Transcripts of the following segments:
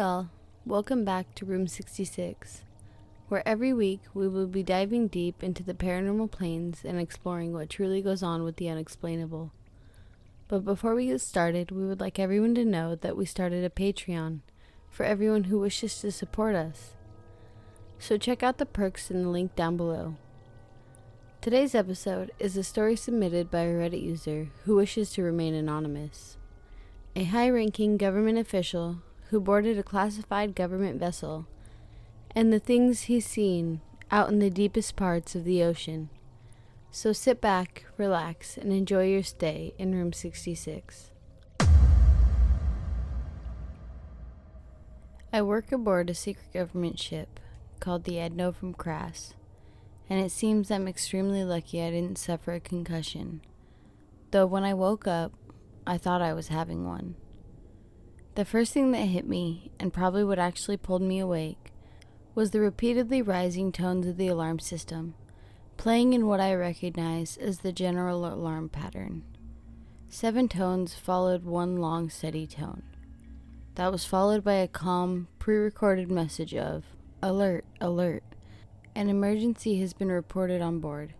all, welcome back to Room 66, where every week we will be diving deep into the paranormal planes and exploring what truly goes on with the unexplainable. But before we get started, we would like everyone to know that we started a Patreon for everyone who wishes to support us. So check out the perks in the link down below. Today's episode is a story submitted by a Reddit user who wishes to remain anonymous. A high-ranking government official who boarded a classified government vessel, and the things he's seen out in the deepest parts of the ocean. So sit back, relax, and enjoy your stay in Room 66. I work aboard a secret government ship called the Edno from Crass, and it seems I'm extremely lucky I didn't suffer a concussion, though when I woke up, I thought I was having one. The first thing that hit me, and probably what actually pulled me awake, was the repeatedly rising tones of the alarm system, playing in what I recognize as the general alarm pattern. 7 tones followed one long steady tone. That was followed by a calm, pre-recorded message of, "Alert, alert. An emergency has been reported on board.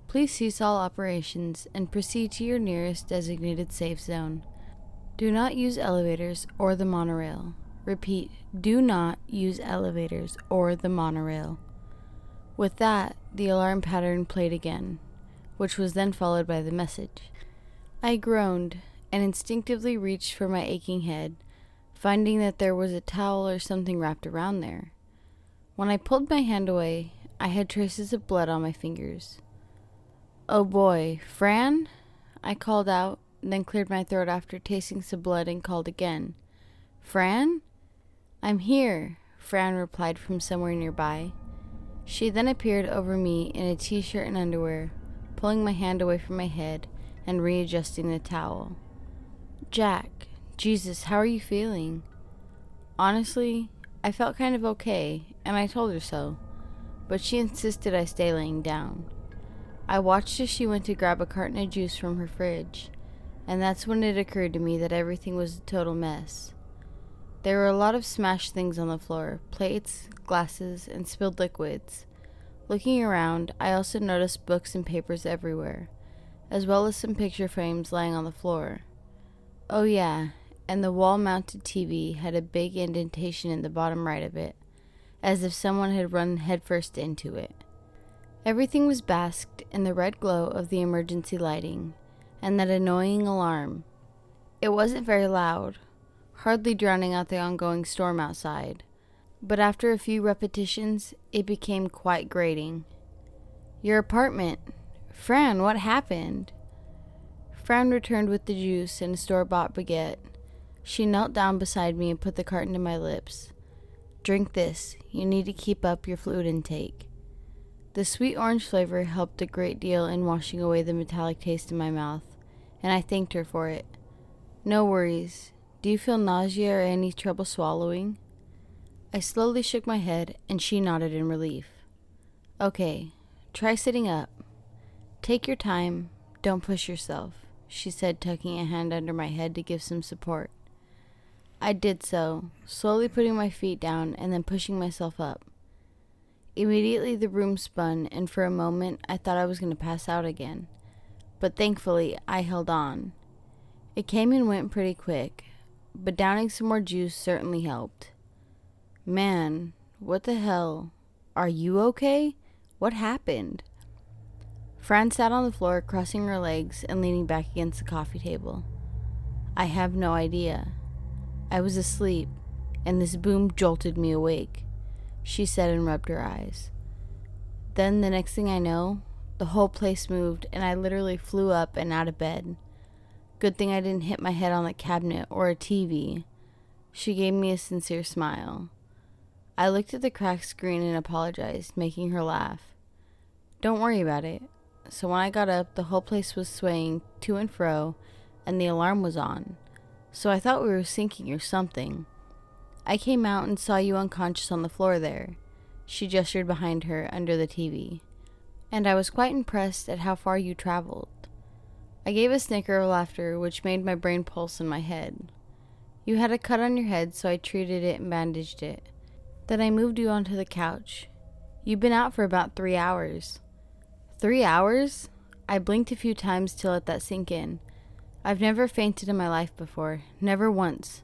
Please cease all operations and proceed to your nearest designated safe zone. Do not use elevators or the monorail. Repeat, do not use elevators or the monorail." With that, the alarm pattern played again, which was then followed by the message. I groaned and instinctively reached for my aching head, finding that there was a towel or something wrapped around there. When I pulled my hand away, I had traces of blood on my fingers. "Oh boy, Fran?" I called out, then cleared my throat after tasting some blood and called again. "Fran?" "I'm here," Fran replied from somewhere nearby. She then appeared over me in a t-shirt and underwear, pulling my hand away from my head and readjusting the towel. "Jack, Jesus, how are you feeling?" Honestly, I felt kind of okay, and I told her so, but she insisted I stay laying down. I watched as she went to grab a carton of juice from her fridge, and that's when it occurred to me that everything was a total mess. There were a lot of smashed things on the floor, plates, glasses, and spilled liquids. Looking around, I also noticed books and papers everywhere, as well as some picture frames lying on the floor. Oh yeah, and the wall-mounted TV had a big indentation in the bottom right of it, as if someone had run headfirst into it. Everything was basked in the red glow of the emergency lighting, and that annoying alarm. It wasn't very loud, hardly drowning out the ongoing storm outside, but after a few repetitions, it became quite grating. "Your apartment. Fran, what happened?" Fran returned with the juice and a store-bought baguette. She knelt down beside me and put the carton to my lips. "Drink this. You need to keep up your fluid intake." The sweet orange flavor helped a great deal in washing away the metallic taste in my mouth, and I thanked her for it. "No worries. Do you feel nausea or any trouble swallowing?" I slowly shook my head, and she nodded in relief. "Okay, try sitting up. Take your time. Don't push yourself," she said, tucking a hand under my head to give some support. I did so, slowly putting my feet down and then pushing myself up. Immediately the room spun, and for a moment I thought I was going to pass out again. But thankfully, I held on. It came and went pretty quick, but downing some more juice certainly helped. "Man, what the hell? Are you okay? What happened?" Fran sat on the floor, crossing her legs and leaning back against the coffee table. "I have no idea. I was asleep, and this boom jolted me awake," she said and rubbed her eyes. Then the next thing I know, the whole place moved, and I literally flew up and out of bed. Good thing I didn't hit my head on the cabinet or a TV. She gave me a sincere smile. I looked at the cracked screen and apologized, making her laugh. "Don't worry about it." So when I got up, the whole place was swaying to and fro, and the alarm was on. So I thought we were sinking or something. "I came out and saw you unconscious on the floor there." She gestured behind her, under the TV. "And I was quite impressed at how far you traveled." I gave a snicker of laughter, which made my brain pulse in my head. You had a cut on your head, so I treated it and bandaged it. Then I moved you onto the couch. You've been out for about 3 hours. 3 hours? I blinked a few times to let that sink in. I've never fainted in my life before, never once.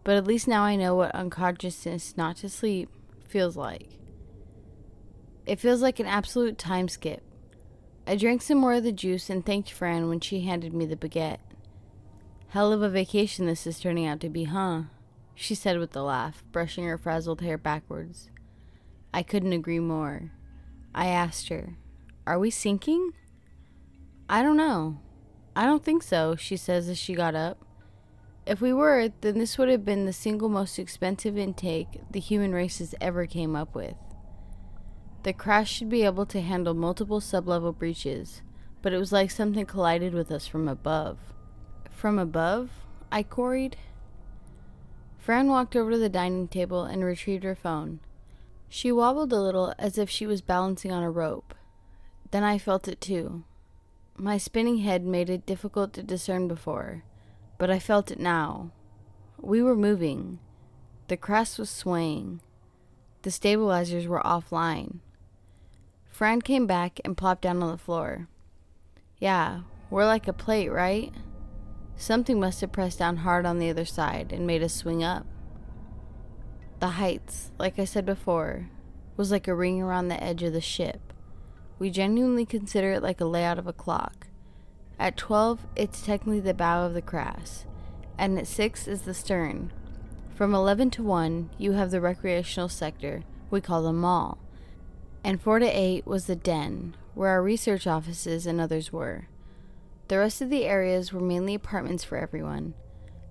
But at least now I know what unconsciousness, not to sleep, feels like. It feels like an absolute time skip. I drank some more of the juice and thanked Fran when she handed me the baguette. Hell of a vacation this is turning out to be, huh? She said with a laugh, brushing her frazzled hair backwards. I couldn't agree more. I asked her, "Are we sinking?" "I don't know. I don't think so," she says as she got up. "If we were, then this would have been the single most expensive intake the human race has ever came up with. The crash should be able to handle multiple sub-level breaches, but it was like something collided with us from above." "From above?" I queried. Fran walked over to the dining table and retrieved her phone. She wobbled a little as if she was balancing on a rope. Then I felt it too. My spinning head made it difficult to discern before, but I felt it now. We were moving. The crest was swaying. The stabilizers were offline. Fran came back and plopped down on the floor. "Yeah, we're like a plate, right? Something must have pressed down hard on the other side and made us swing up." The heights, like I said before, was like a ring around the edge of the ship. We genuinely consider it like a layout of a clock. At 12, it's technically the bow of the crass, and at 6 is the stern. From 11 to 1, you have the recreational sector, we call the mall, and 4 to 8 was the den, where our research offices and others were. The rest of the areas were mainly apartments for everyone.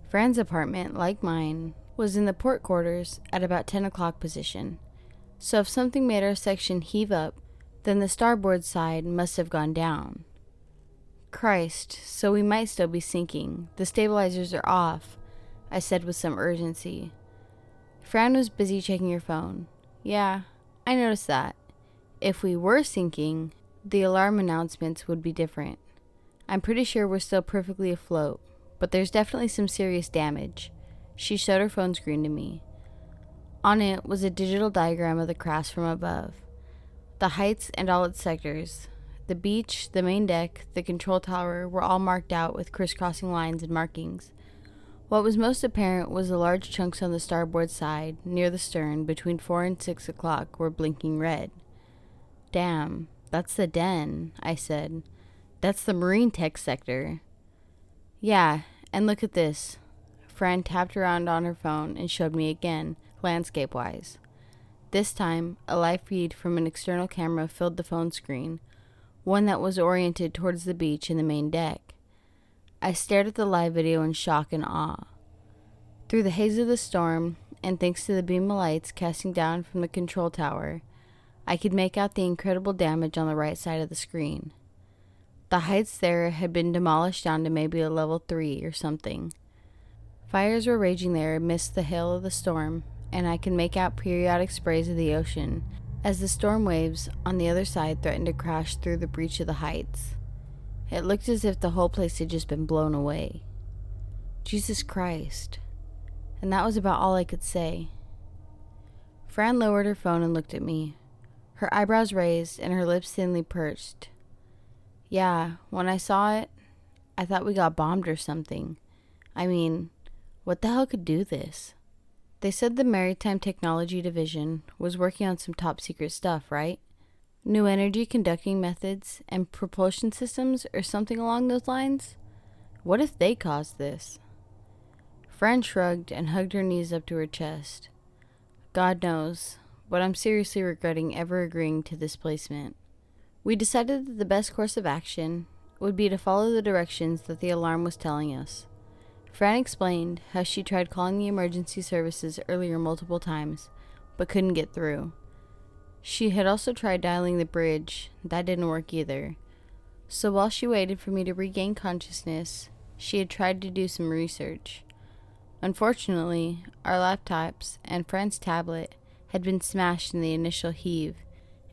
Fran's apartment, like mine, was in the port quarters at about 10 o'clock position. So if something made our section heave up, then the starboard side must have gone down. Christ, so we might still be sinking. The stabilizers are off, I said with some urgency. Fran was busy checking her phone. "Yeah, I noticed that. If we were sinking, the alarm announcements would be different. I'm pretty sure we're still perfectly afloat, but there's definitely some serious damage." She showed her phone screen to me. On it was a digital diagram of the crash from above. The heights and all its sectors. The beach, the main deck, the control tower were all marked out with crisscrossing lines and markings. What was most apparent was the large chunks on the starboard side, near the stern, between 4 and 6 o'clock, were blinking red. "Damn, that's the den," I said. "That's the marine tech sector." "Yeah, and look at this." Fran tapped around on her phone and showed me again, landscape-wise. This time, a live feed from an external camera filled the phone screen, one that was oriented towards the beach and the main deck. I stared at the live video in shock and awe. Through the haze of the storm, and thanks to the beam of lights casting down from the control tower, I could make out the incredible damage on the right side of the screen. The heights there had been demolished down to maybe a level 3 or something. Fires were raging there amidst the hail of the storm, and I could make out periodic sprays of the ocean as the storm waves on the other side threatened to crash through the breach of the heights. It looked as if the whole place had just been blown away. Jesus Christ. And that was about all I could say. Fran lowered her phone and looked at me, her eyebrows raised and her lips thinly pursed. "Yeah, when I saw it, I thought we got bombed or something. I mean, what the hell could do this?" They said the Maritime Technology Division was working on some top secret stuff, right? New energy conducting methods and propulsion systems or something along those lines? What if they caused this? Fran shrugged and hugged her knees up to her chest. God knows, but I'm seriously regretting ever agreeing to this placement. We decided that the best course of action would be to follow the directions that the alarm was telling us. Fran explained how she tried calling the emergency services earlier multiple times, but couldn't get through. She had also tried dialing the bridge. That didn't work either. So while she waited for me to regain consciousness, she had tried to do some research. Unfortunately, our laptops and Fran's tablet had been smashed in the initial heave,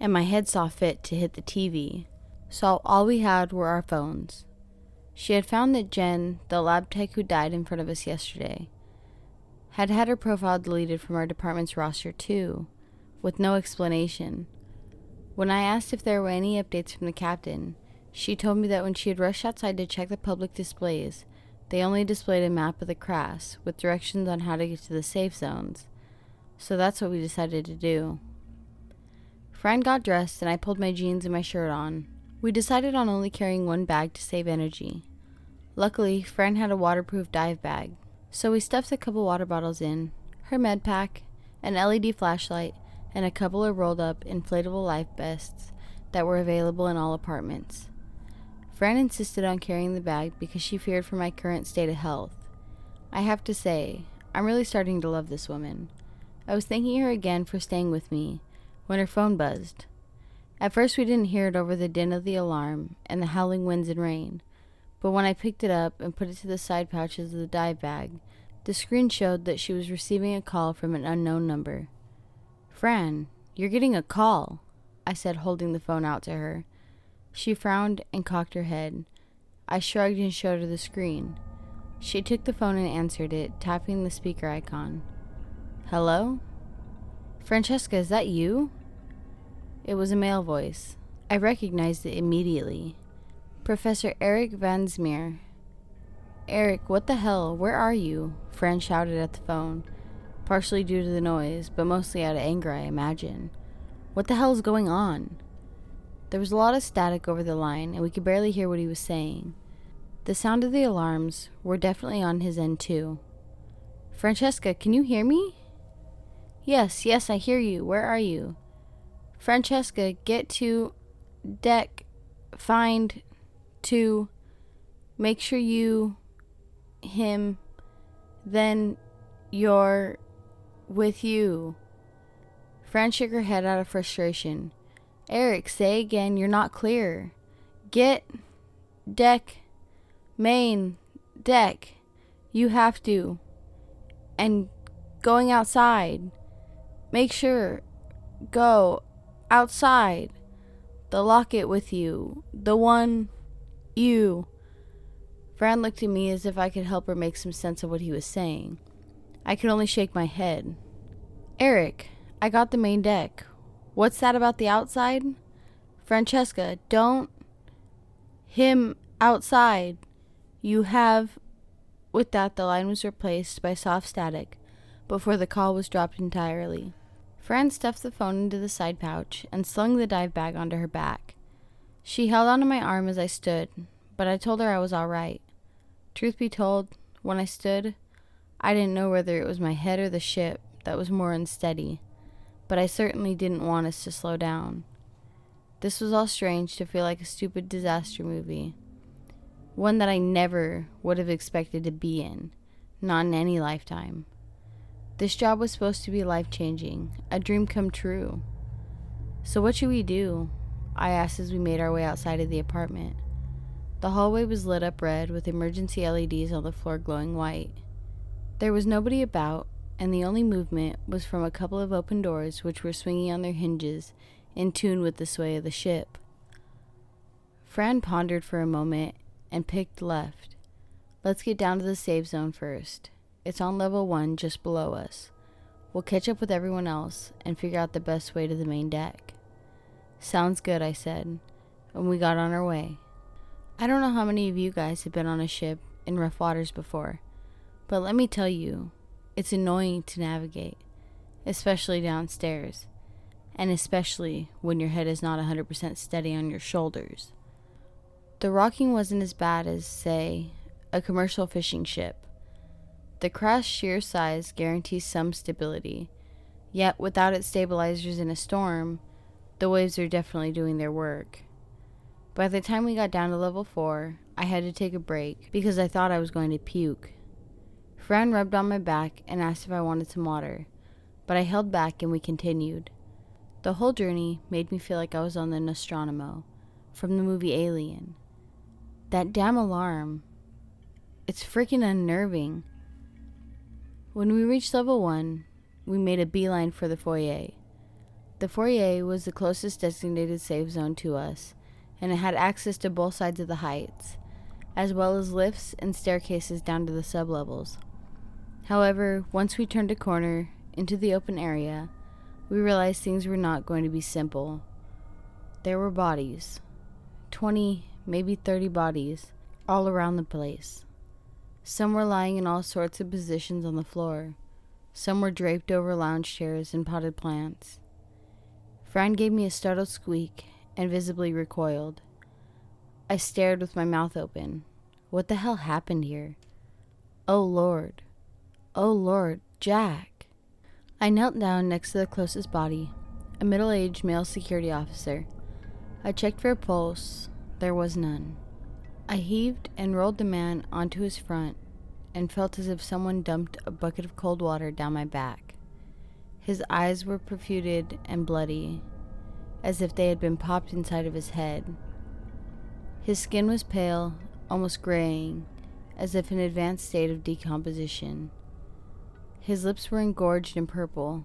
and my head saw fit to hit the TV, so all we had were our phones. She had found that Jen, the lab tech who died in front of us yesterday, had had her profile deleted from our department's roster too, with no explanation. When I asked if there were any updates from the captain, she told me that when she had rushed outside to check the public displays, they only displayed a map of the crash with directions on how to get to the safe zones. So that's what we decided to do. Fran got dressed and I pulled my jeans and my shirt on. We decided on only carrying one bag to save energy. Luckily, Fran had a waterproof dive bag, so we stuffed a couple water bottles in, her med pack, an LED flashlight, and a couple of rolled up inflatable life vests that were available in all apartments. Fran insisted on carrying the bag because she feared for my current state of health. I have to say, I'm really starting to love this woman. I was thanking her again for staying with me when her phone buzzed. At first we didn't hear it over the din of the alarm and the howling winds and rain, but when I picked it up and put it to the side pouches of the dive bag, the screen showed that she was receiving a call from an unknown number. "Fran, you're getting a call," I said, holding the phone out to her. She frowned and cocked her head. I shrugged and showed her the screen. She took the phone and answered it, tapping the speaker icon. "Hello? Francesca, is that you?" It was a male voice. I recognized it immediately. Professor Eric Van Smeer. "Eric, what the hell? Where are you?" Fran shouted at the phone, partially due to the noise, but mostly out of anger, I imagine. "What the hell is going on?" There was a lot of static over the line, and we could barely hear what he was saying. The sound of the alarms were definitely on his end too. "Francesca, can you hear me?" Yes, I hear you. Where are you?" "Francesca, get to deck, find to make sure you him, then you're with you." Fran shook her head out of frustration. "Eric, say again, you're not clear. Get deck, main deck. You have to. And going outside. Make sure. Go outside. The locket with you. The one you." Fran looked at me as if I could help her make some sense of what he was saying. I could only shake my head. "Eric, I got the main deck. What's that about the outside?" "Francesca, don't him outside. You have..." With that, the line was replaced by soft static before the call was dropped entirely. Fran stuffed the phone into the side pouch and slung the dive bag onto her back. She held onto my arm as I stood, but I told her I was all right. Truth be told, when I stood, I didn't know whether it was my head or the ship that was more unsteady, but I certainly didn't want us to slow down. This was all strange to feel like a stupid disaster movie, one that I never would have expected to be in, not in any lifetime. This job was supposed to be life-changing, a dream come true. "So what should we do?" I asked as we made our way outside of the apartment. The hallway was lit up red with emergency LEDs on the floor glowing white. There was nobody about, and the only movement was from a couple of open doors which were swinging on their hinges in tune with the sway of the ship. Fran pondered for a moment and picked left. "Let's get down to the safe zone first. It's on level 1 just below us. We'll catch up with everyone else and figure out the best way to the main deck." "Sounds good," I said, and we got on our way. I don't know how many of you guys have been on a ship in rough waters before, but let me tell you, it's annoying to navigate, especially downstairs, and especially when your head is not 100% steady on your shoulders. The rocking wasn't as bad as, say, a commercial fishing ship. The craft's sheer size guarantees some stability, yet without its stabilizers in a storm, the waves are definitely doing their work. By the time we got down to level 4, I had to take a break because I thought I was going to puke. Fran rubbed on my back and asked if I wanted some water, but I held back and we continued. The whole journey made me feel like I was on the Nostromo from the movie Alien. That damn alarm. It's freaking unnerving. When we reached level 1, we made a beeline for the foyer. The foyer was the closest designated safe zone to us, and it had access to both sides of the heights, as well as lifts and staircases down to the sublevels. However, once we turned a corner into the open area, we realized things were not going to be simple. There were bodies, 20, maybe 30 bodies, all around the place. Some were lying in all sorts of positions on the floor. Some were draped over lounge chairs and potted plants. Fran gave me a startled squeak and visibly recoiled. I stared with my mouth open. What the hell happened here? Oh Lord. Oh Lord, Jack. I knelt down next to the closest body, a middle-aged male security officer. I checked for a pulse. There was none. I heaved and rolled the man onto his front and felt as if someone dumped a bucket of cold water down my back. His eyes were protruded and bloody, as if they had been popped inside of his head. His skin was pale, almost graying, as if in an advanced state of decomposition. His lips were engorged and purple,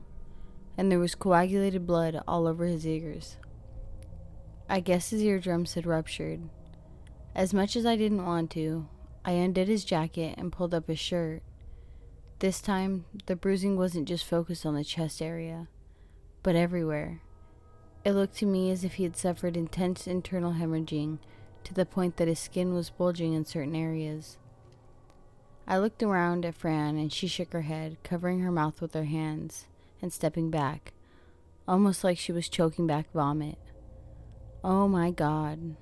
and there was coagulated blood all over his ears. I guess his eardrums had ruptured. As much as I didn't want to, I undid his jacket and pulled up his shirt. This time, the bruising wasn't just focused on the chest area, but everywhere. It looked to me as if he had suffered intense internal hemorrhaging to the point that his skin was bulging in certain areas. I looked around at Fran and she shook her head, covering her mouth with her hands and stepping back, almost like she was choking back vomit. Oh my God.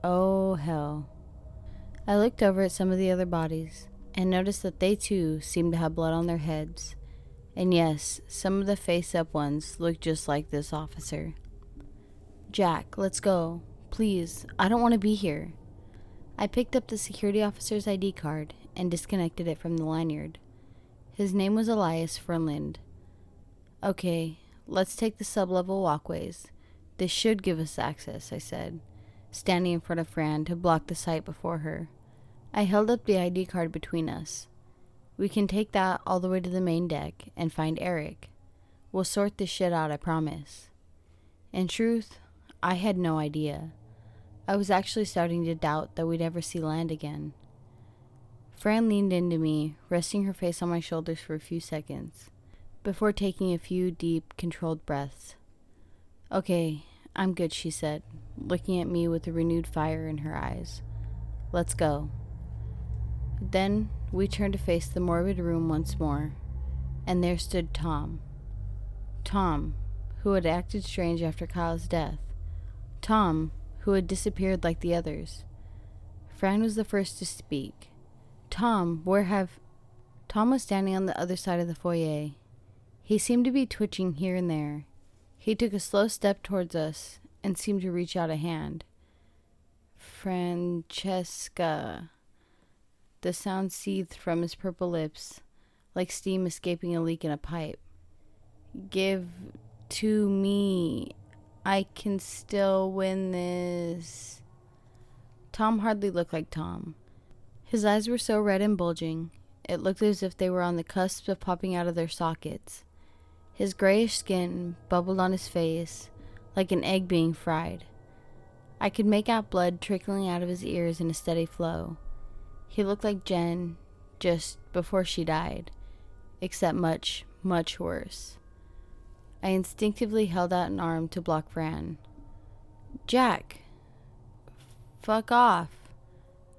Oh hell. I looked over at some of the other bodies and noticed that they too seemed to have blood on their heads. And yes, some of the face-up ones looked just like this officer. Jack, let's go. Please, I don't want to be here. I picked up the security officer's ID card and disconnected it from the lanyard. His name was Elias Fernland. Okay, let's take the sub-level walkways. This should give us access, I said, standing in front of Fran to block the sight before her. I held up the ID card between us. We can take that all the way to the main deck and find Eric. We'll sort this shit out, I promise. In truth, I had no idea. I was actually starting to doubt that we'd ever see land again. Fran leaned into me, resting her face on my shoulders for a few seconds, before taking a few deep, controlled breaths. Okay, I'm good, she said, looking at me with a renewed fire in her eyes. Let's go. Then we turned to face the morbid room once more, and there stood Tom. Tom, who had acted strange after Kyle's death. Tom, who had disappeared like the others. Fran was the first to speak. Tom was standing on the other side of the foyer. He seemed to be twitching here and there. He took a slow step towards us and seemed to reach out a hand. Francesca. The sound seethed from his purple lips, like steam escaping a leak in a pipe. Give to me. I can still win this. Tom hardly looked like Tom. His eyes were so red and bulging, it looked as if they were on the cusp of popping out of their sockets. His grayish skin bubbled on his face, like an egg being fried. I could make out blood trickling out of his ears in a steady flow. He looked like Jen just before she died, except much, much worse. I instinctively held out an arm to block Fran. Jack, fuck off.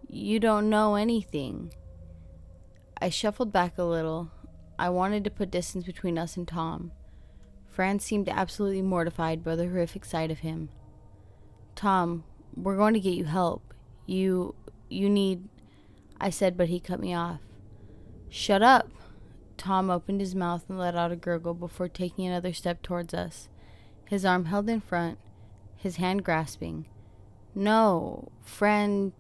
You don't know anything. I shuffled back a little. I wanted to put distance between us and Tom. Fran seemed absolutely mortified by the horrific sight of him. Tom, we're going to get you help. You need... I said, but he cut me off. Shut up. Tom opened his mouth and let out a gurgle before taking another step towards us, his arm held in front, his hand grasping. No, Francesca,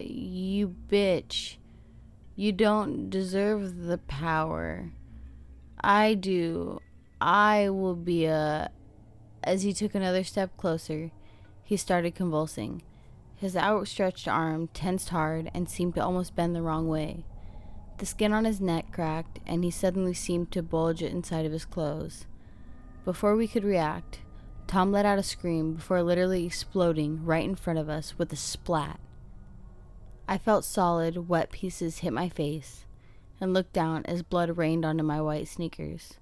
you bitch. You don't deserve the power. I do. I will be a... As he took another step closer, he started convulsing. His outstretched arm tensed hard and seemed to almost bend the wrong way. The skin on his neck cracked, and he suddenly seemed to bulge inside of his clothes. Before we could react, Tom let out a scream before literally exploding right in front of us with a splat. I felt solid, wet pieces hit my face, and looked down as blood rained onto my white sneakers.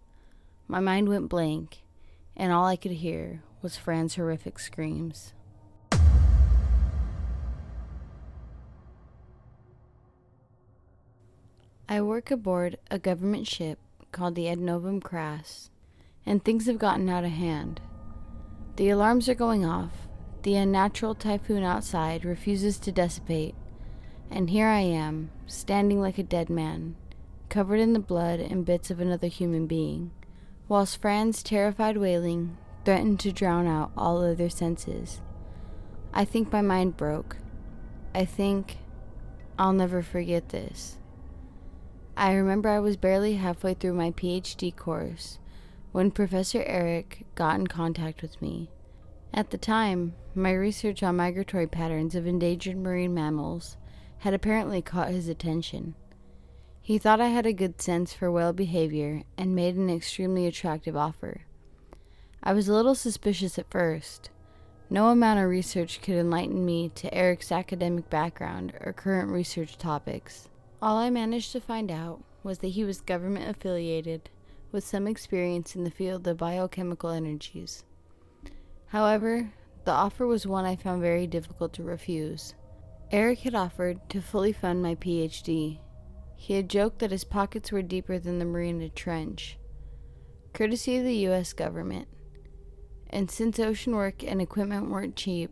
My mind went blank, and all I could hear was Fran's horrific screams. I work aboard a government ship called the Ad Novum Cras, and things have gotten out of hand. The alarms are going off, the unnatural typhoon outside refuses to dissipate, and here I am, standing like a dead man, covered in the blood and bits of another human being, whilst Fran's terrified wailing threatened to drown out all other senses. I think my mind broke. I think I'll never forget this. I remember I was barely halfway through my PhD course when Professor Eric got in contact with me. At the time, my research on migratory patterns of endangered marine mammals had apparently caught his attention. He thought I had a good sense for whale behavior and made an extremely attractive offer. I was a little suspicious at first. No amount of research could enlighten me to Eric's academic background or current research topics. All I managed to find out was that he was government affiliated, with some experience in the field of biochemical energies. However, the offer was one I found very difficult to refuse. Eric had offered to fully fund my PhD. He had joked that his pockets were deeper than the Marina Trench, courtesy of the U.S. government. And since ocean work and equipment weren't cheap,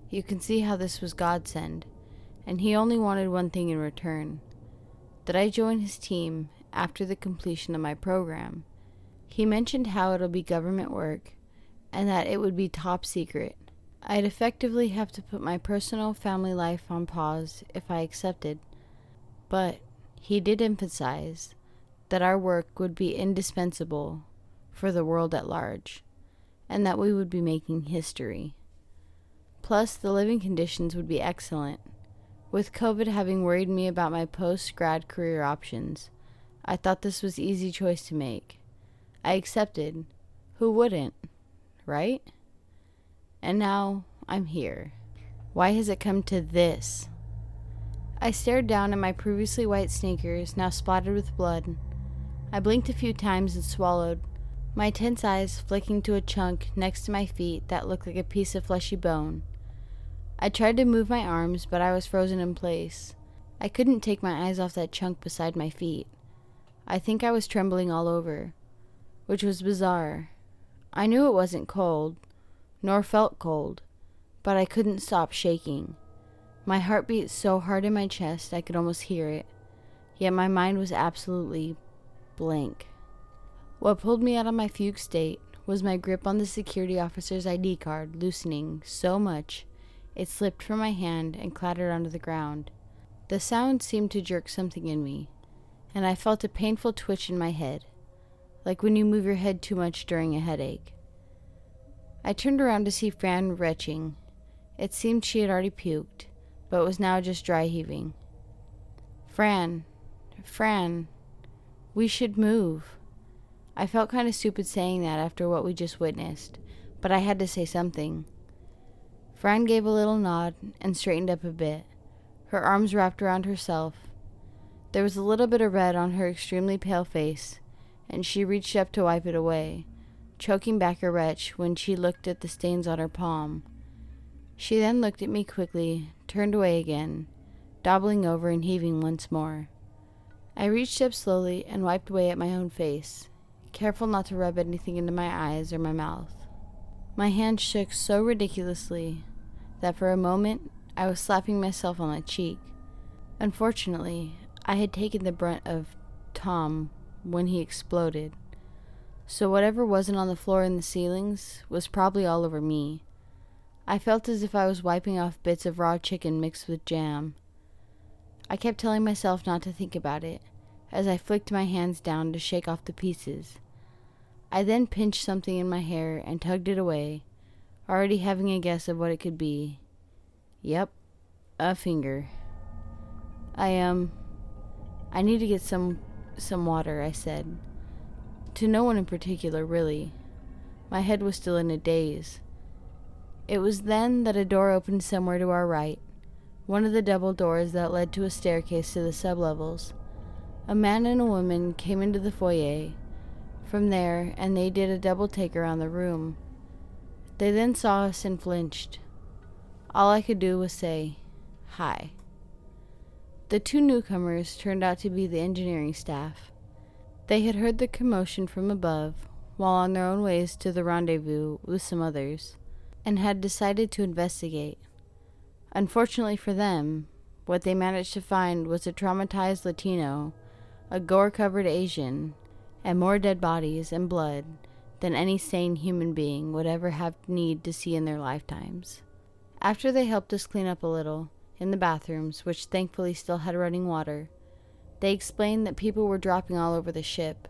you can see how this was godsend, and he only wanted one thing in return: that I join his team after the completion of my program. He mentioned how it'll be government work, and that it would be top secret. I'd effectively have to put my personal family life on pause if I accepted, but he did emphasize that our work would be indispensable for the world at large, and that we would be making history. Plus, the living conditions would be excellent. With COVID having worried me about my post-grad career options, I thought this was easy choice to make. I accepted. Who wouldn't, right? And now I'm here. Why has it come to this? I stared down at my previously white sneakers, now splattered with blood. I blinked a few times and swallowed, my tense eyes flicking to a chunk next to my feet that looked like a piece of fleshy bone. I tried to move my arms, but I was frozen in place. I couldn't take my eyes off that chunk beside my feet. I think I was trembling all over, which was bizarre. I knew it wasn't cold, nor felt cold, but I couldn't stop shaking. My heart beat so hard in my chest I could almost hear it, yet my mind was absolutely blank. What pulled me out of my fugue state was my grip on the security officer's ID card loosening so much it slipped from my hand and clattered onto the ground. The sound seemed to jerk something in me, and I felt a painful twitch in my head, like when you move your head too much during a headache. I turned around to see Fran retching. It seemed she had already puked, but was now just dry heaving. Fran, we should move. I felt kind of stupid saying that after what we just witnessed, but I had to say something. Fran gave a little nod and straightened up a bit, her arms wrapped around herself. There was a little bit of red on her extremely pale face, and she reached up to wipe it away, choking back a retch when she looked at the stains on her palm. She then looked at me quickly, turned away again, doubling over and heaving once more. I reached up slowly and wiped away at my own face, careful not to rub anything into my eyes or my mouth. My hand shook so ridiculously that for a moment I was slapping myself on the cheek. Unfortunately, I had taken the brunt of Tom when he exploded, so whatever wasn't on the floor and the ceilings was probably all over me. I felt as if I was wiping off bits of raw chicken mixed with jam. I kept telling myself not to think about it, as I flicked my hands down to shake off the pieces. I then pinched something in my hair and tugged it away, already having a guess of what it could be. Yep, a finger. I need to get some water, I said. To no one in particular, really. My head was still in a daze. It was then that a door opened somewhere to our right, one of the double doors that led to a staircase to the sublevels. A man and a woman came into the foyer from there, and they did a double take around the room. They then saw us and flinched. All I could do was say, "Hi." The two newcomers turned out to be the engineering staff. They had heard the commotion from above while on their own ways to the rendezvous with some others, and had decided to investigate. Unfortunately for them, what they managed to find was a traumatized Latino, a gore-covered Asian, and more dead bodies and blood than any sane human being would ever have need to see in their lifetimes. After they helped us clean up a little in the bathrooms, which thankfully still had running water, they explained that people were dropping all over the ship,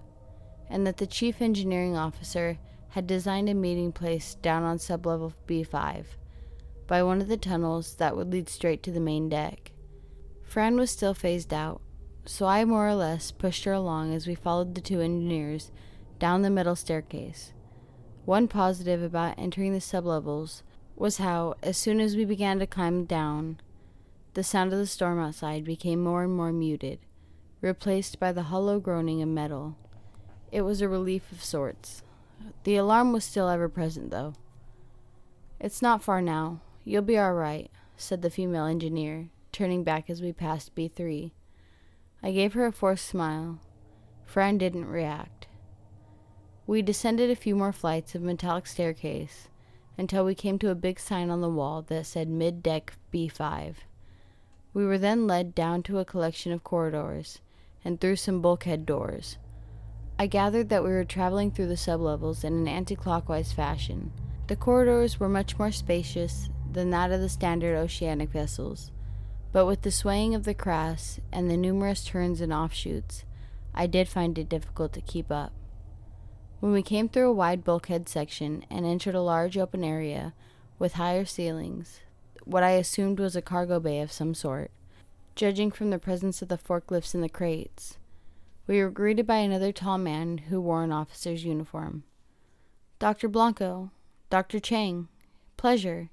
and that the chief engineering officer had designed a meeting place down on sublevel B5 by one of the tunnels that would lead straight to the main deck. Fran was still phased out, so I more or less pushed her along as we followed the two engineers down the middle staircase. One positive about entering the sublevels was how, as soon as we began to climb down, the sound of the storm outside became more and more muted, replaced by the hollow groaning of metal. It was a relief of sorts. The alarm was still ever present, though. "It's not far now. You'll be all right," said the female engineer, turning back as we passed B3. I gave her a forced smile. Fran didn't react. We descended a few more flights of metallic staircase until we came to a big sign on the wall that said Mid-Deck B5. We were then led down to a collection of corridors and through some bulkhead doors. I gathered that we were traveling through the sublevels in an anti-clockwise fashion. The corridors were much more spacious than that of the standard oceanic vessels, but with the swaying of the crass and the numerous turns and offshoots, I did find it difficult to keep up. When we came through a wide bulkhead section and entered a large open area with higher ceilings, what I assumed was a cargo bay of some sort, judging from the presence of the forklifts and the crates, we were greeted by another tall man who wore an officer's uniform. "Dr. Blanco, Dr. Chang, pleasure."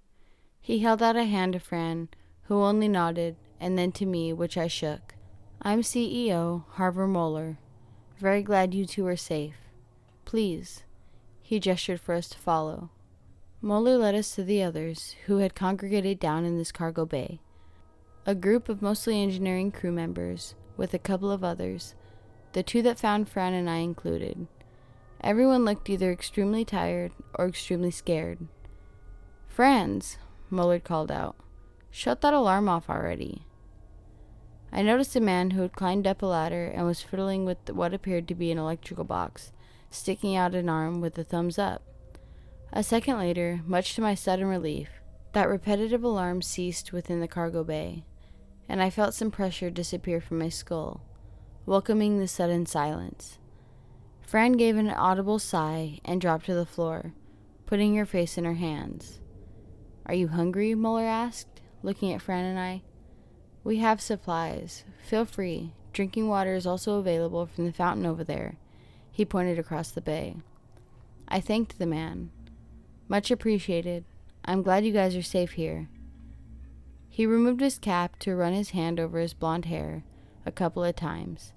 He held out a hand to Fran, who only nodded, and then to me, which I shook. "I'm CEO Harvey Moeller. Very glad you two are safe. Please." He gestured for us to follow. Moeller led us to the others, who had congregated down in this cargo bay. A group of mostly engineering crew members, with a couple of others, the two that found Fran and I included. Everyone looked either extremely tired or extremely scared. "Franz," Mullard called out, "shut that alarm off already." I noticed a man who had climbed up a ladder and was fiddling with what appeared to be an electrical box, sticking out an arm with a thumbs up. A second later, much to my sudden relief, that repetitive alarm ceased within the cargo bay, and I felt some pressure disappear from my skull, welcoming the sudden silence. Fran gave an audible sigh and dropped to the floor, putting her face in her hands. "Are you hungry?" Mueller asked, looking at Fran and I. "We have supplies. Feel free. Drinking water is also available from the fountain over there." He pointed across the bay. I thanked the man. "Much appreciated. I'm glad you guys are safe here." He removed his cap to run his hand over his blonde hair a couple of times,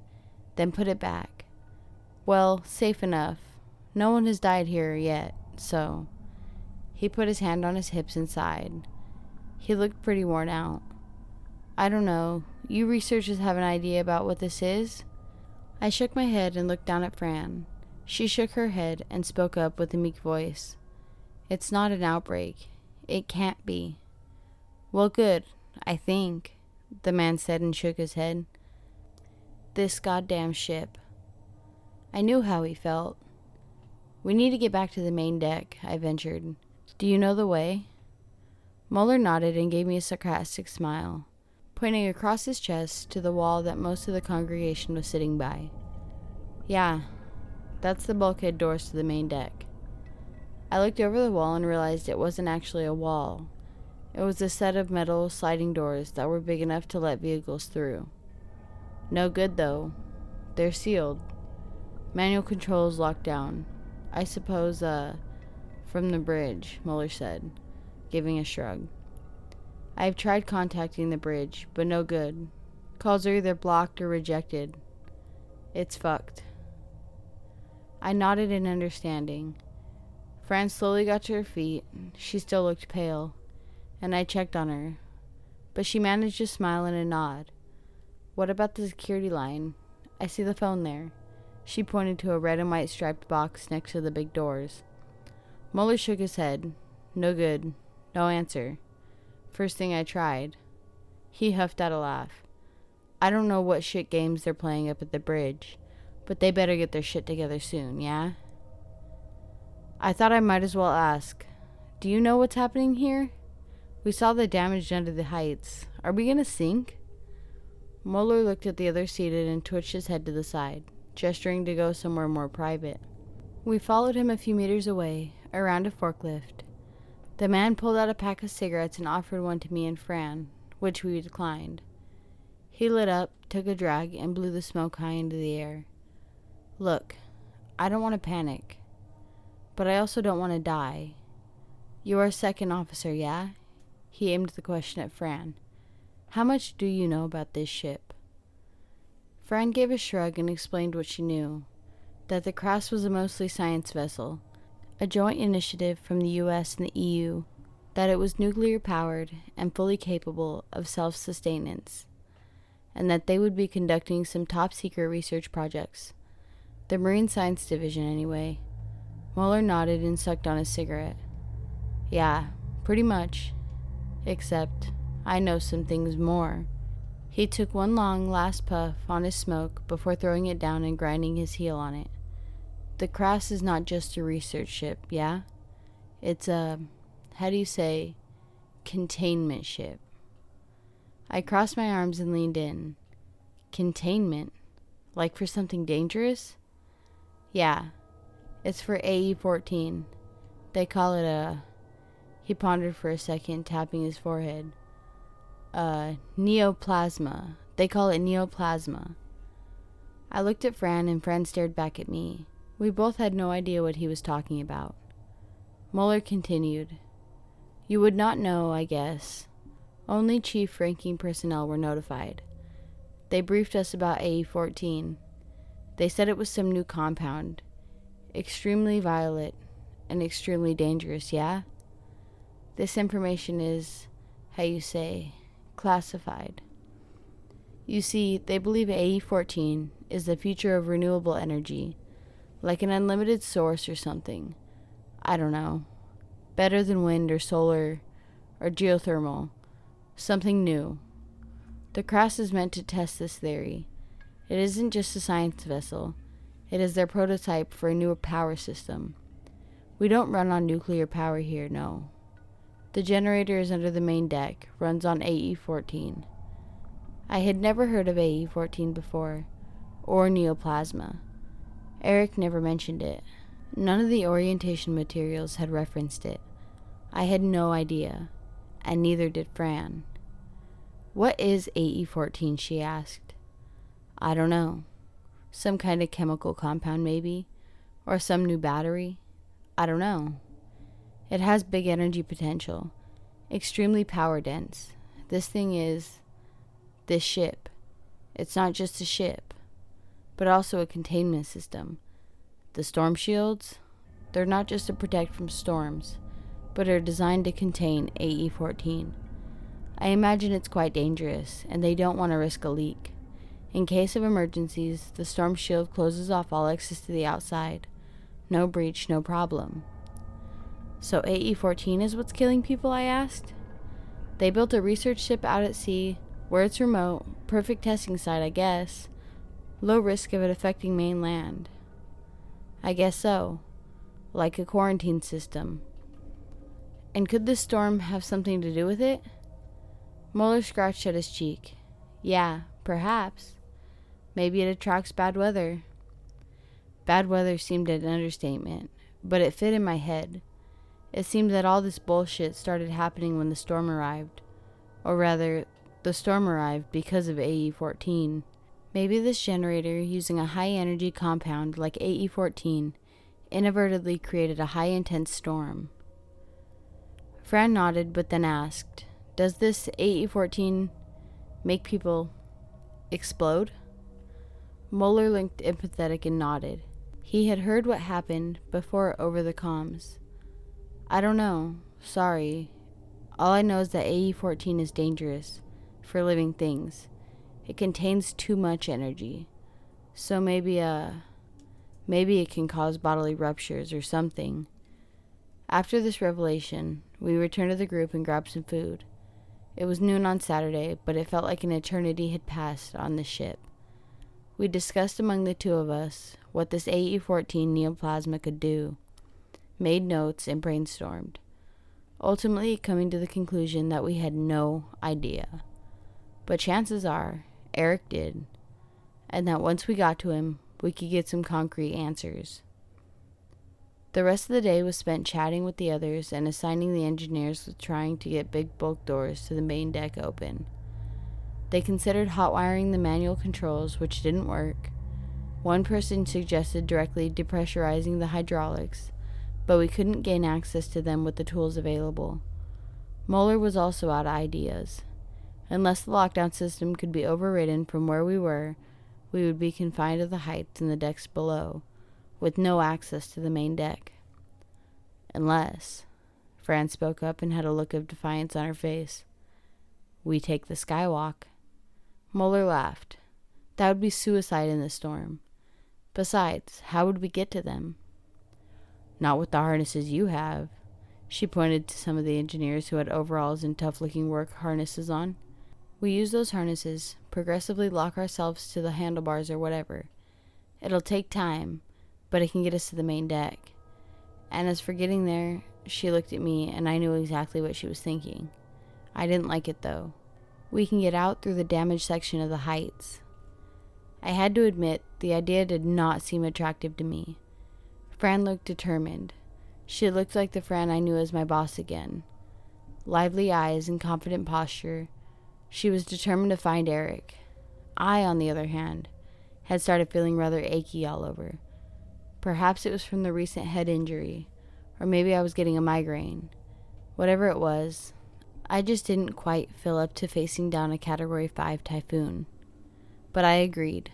then put it back. "Well, safe enough. No one has died here yet, so..." He put his hand on his hips and sighed. He looked pretty worn out. "I don't know. You researchers have an idea about what this is?" I shook my head and looked down at Fran. She shook her head and spoke up with a meek voice. "It's not an outbreak. It can't be." "Well, good, I think," the man said and shook his head. "This goddamn ship." I knew how he felt. "We need to get back to the main deck," I ventured. "Do you know the way?" Mueller nodded and gave me a sarcastic smile, pointing across his chest to the wall that most of the congregation was sitting by. "Yeah, that's the bulkhead doors to the main deck." I looked over the wall and realized it wasn't actually a wall. It was a set of metal sliding doors that were big enough to let vehicles through. No good, though. They're sealed. Manual controls locked down. I suppose, from the bridge, Mueller said, giving a shrug. "I've tried contacting the bridge, but no good. Calls are either blocked or rejected." It's fucked. I nodded in understanding. Fran slowly got to her feet. She still looked pale, and I checked on her, but she managed to smile and a nod. What about the security line? I see the phone there. She pointed to a red and white striped box next to the big doors. Mueller shook his head. No good. No answer. First thing I tried. He huffed out a laugh. I don't know what shit games they're playing up at the bridge, but they better get their shit together soon, yeah? I thought I might as well ask. Do you know what's happening here? We saw the damage done to the heights. Are we gonna sink? Mueller looked at the other seated and twitched his head to the side, gesturing to go somewhere more private. We followed him a few meters away, around a forklift. The man pulled out a pack of cigarettes and offered one to me and Fran, which we declined. He lit up, took a drag, and blew the smoke high into the air. Look, I don't want to panic, but I also don't want to die. You are a second officer, yeah? He aimed the question at Fran. How much do you know about this ship? Fran gave a shrug and explained what she knew. That the Crass was a mostly science vessel, a joint initiative from the US and the EU, that it was nuclear-powered and fully capable of self-sustenance, and that they would be conducting some top-secret research projects. The Marine Science Division, anyway. Mueller nodded and sucked on his cigarette. Yeah, pretty much. Except, I know some things more. He took one long last puff on his smoke before throwing it down and grinding his heel on it. The Crass is not just a research ship, yeah? It's a, how do you say, containment ship. I crossed my arms and leaned in. Containment? Like for something dangerous? Yeah. It's for AE-14. They call it a... He pondered for a second, tapping his forehead. Neoplasma. They call it Neoplasma. I looked at Fran and Fran stared back at me. We both had no idea what he was talking about. Mueller continued. You would not know, I guess. Only chief-ranking personnel were notified. They briefed us about AE-14. They said it was some new compound. Extremely violent and extremely dangerous, yeah? This information is, how you say, classified. You see, they believe AE-14 is the future of renewable energy, like an unlimited source or something. I don't know. Better than wind or solar or geothermal. Something new. The Crass is meant to test this theory. It isn't just a science vessel. It is their prototype for a newer power system. We don't run on nuclear power here, no. The generator is under the main deck, runs on AE-14. I had never heard of AE-14 before, or Neoplasma. Eric never mentioned it. None of the orientation materials had referenced it. I had no idea, and neither did Fran. What is AE-14, she asked. I don't know. Some kind of chemical compound, maybe? Or some new battery? I don't know. It has big energy potential. Extremely power dense. This thing is... this ship. It's not just a ship, but also a containment system. The storm shields? They're not just to protect from storms, but are designed to contain AE-14. I imagine it's quite dangerous, and they don't want to risk a leak. In case of emergencies, the storm shield closes off all access to the outside. No breach, no problem. So AE-14 is what's killing people, I asked? They built a research ship out at sea, where it's remote, perfect testing site, I guess. Low risk of it affecting mainland. I guess so. Like a quarantine system. And could this storm have something to do with it? Mueller scratched at his cheek. Yeah, perhaps. Maybe it attracts bad weather. Bad weather seemed an understatement, but it fit in my head. It seemed that all this bullshit started happening when the storm arrived. Or rather, the storm arrived because of AE-14. Maybe this generator, using a high-energy compound like AE-14, inadvertently created a high-intense storm. Fran nodded, but then asked, does this AE-14 make people explode? Mueller looked empathetic and nodded. He had heard what happened before over the comms. I don't know. Sorry. All I know is that AE-14 is dangerous for living things. It contains too much energy. So maybe it can cause bodily ruptures or something. After this revelation, we returned to the group and grabbed some food. It was noon on Saturday, but it felt like an eternity had passed on the ship. We discussed among the two of us what this AE-14 Neoplasma could do, made notes, and brainstormed, ultimately coming to the conclusion that we had no idea. But chances are, Eric did, and that once we got to him, we could get some concrete answers. The rest of the day was spent chatting with the others and assigning the engineers with trying to get big bulk doors to the main deck open. They considered hot wiring the manual controls, which didn't work. One person suggested directly depressurizing the hydraulics, but we couldn't gain access to them with the tools available. Mueller was also out of ideas. Unless the lockdown system could be overridden from where we were, we would be confined to the heights and the decks below, with no access to the main deck. Unless, Fran spoke up and had a look of defiance on her face, we take the skywalk. Mueller laughed. That would be suicide in the storm. Besides, how would we get to them? Not with the harnesses you have. She pointed to some of the engineers who had overalls and tough-looking work harnesses on. We use those harnesses, progressively lock ourselves to the handlebars or whatever. It'll take time, but it can get us to the main deck. And as for getting there, she looked at me and I knew exactly what she was thinking. I didn't like it though. We can get out through the damaged section of the heights. I had to admit, the idea did not seem attractive to me. Fran looked determined. She looked like the Fran I knew as my boss again. Lively eyes and confident posture. She was determined to find Eric. I, on the other hand, had started feeling rather achy all over. Perhaps it was from the recent head injury, or maybe I was getting a migraine. Whatever it was, I just didn't quite feel up to facing down a Category 5 typhoon. But I agreed.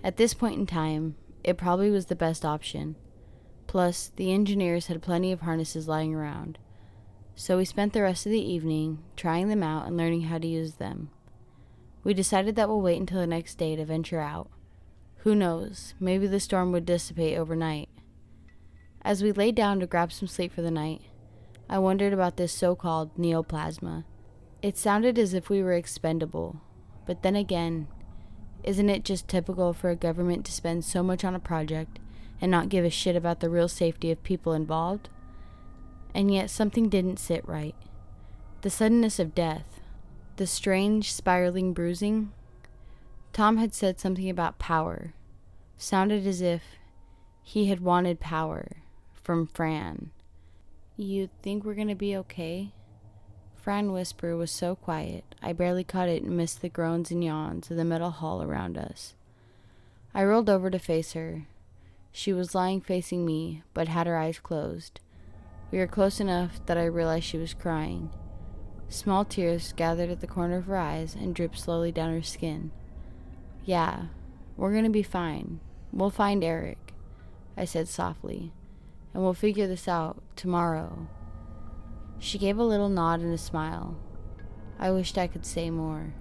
At this point in time, it probably was the best option. Plus, the engineers had plenty of harnesses lying around. So we spent the rest of the evening trying them out and learning how to use them. We decided that we'll wait until the next day to venture out. Who knows, maybe the storm would dissipate overnight. As we lay down to grab some sleep for the night, I wondered about this so-called Neoplasma. It sounded as if we were expendable, but then again, isn't it just typical for a government to spend so much on a project and not give a shit about the real safety of people involved? And yet something didn't sit right. The suddenness of death, the strange spiraling bruising. Tom had said something about power. Sounded as if he had wanted power from Fran. You think we're gonna be okay? Fran's whisper was so quiet, I barely caught it and missed the groans and yawns of the metal hall around us. I rolled over to face her. She was lying facing me, but had her eyes closed. We were close enough that I realized she was crying. Small tears gathered at the corner of her eyes and dripped slowly down her skin. Yeah, we're gonna be fine. We'll find Eric, I said softly, and we'll figure this out tomorrow. She gave a little nod and a smile. I wished I could say more.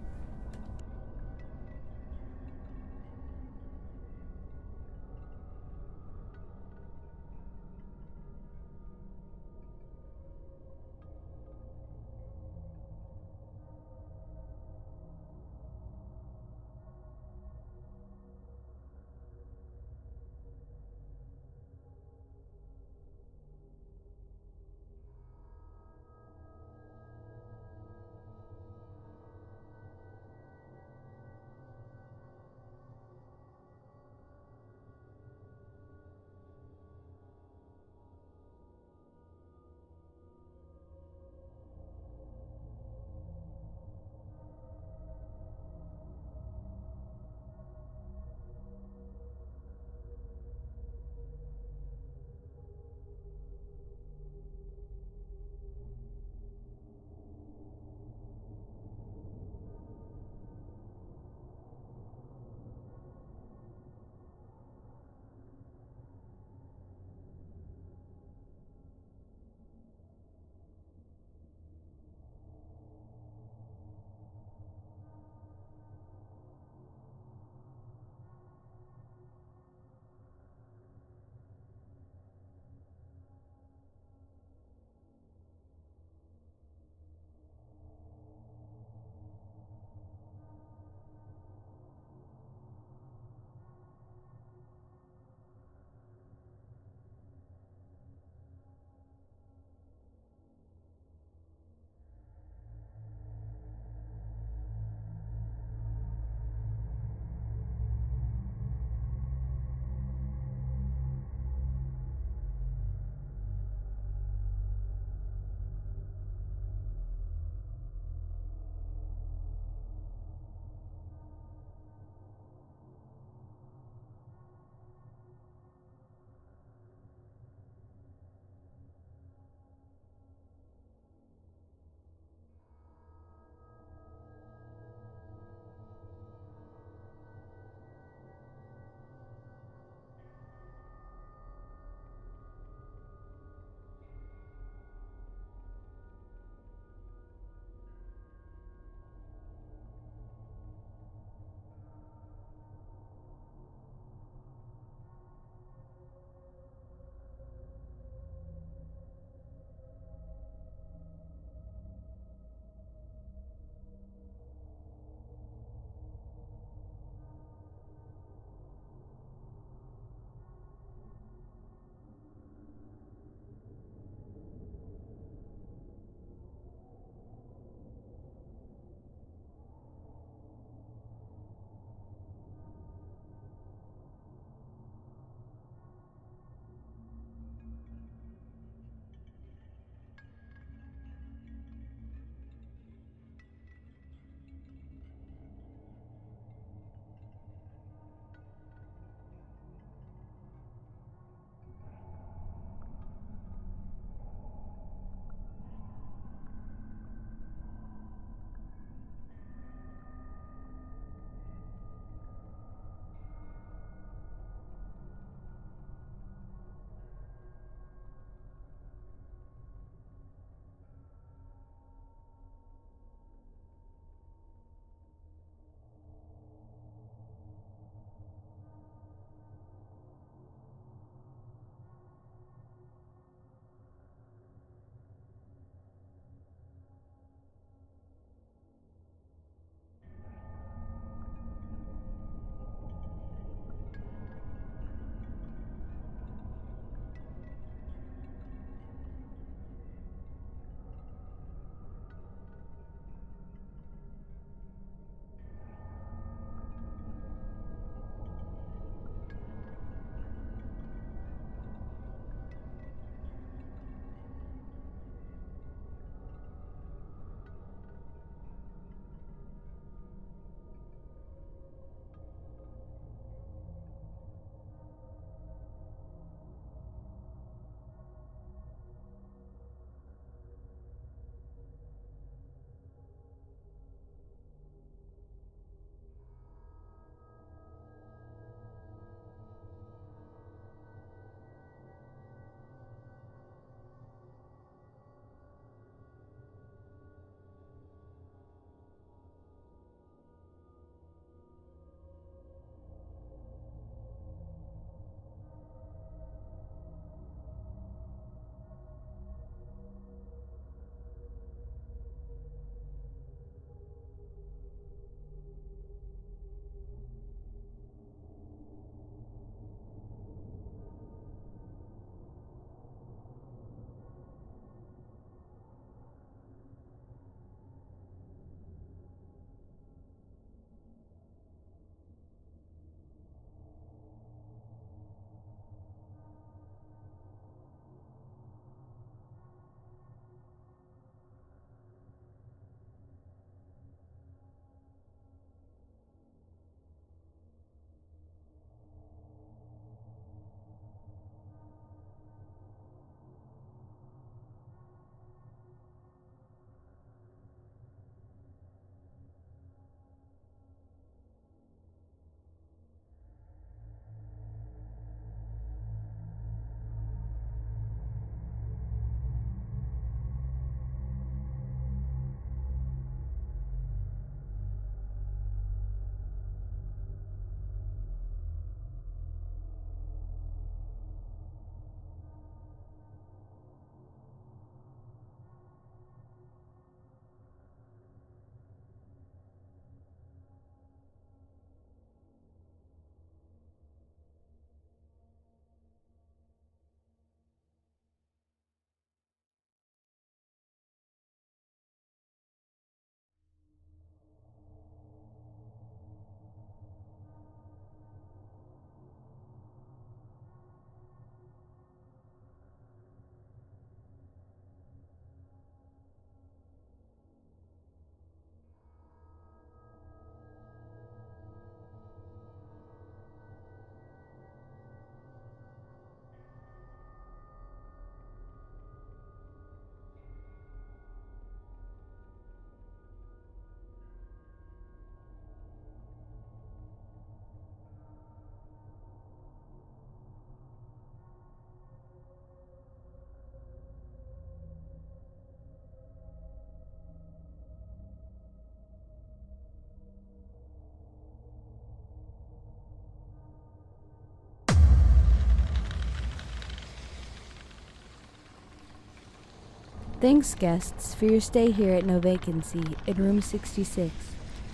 Thanks, guests, for your stay here at No Vacancy in room 66.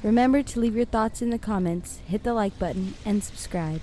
Remember to leave your thoughts in the comments, hit the like button, and subscribe.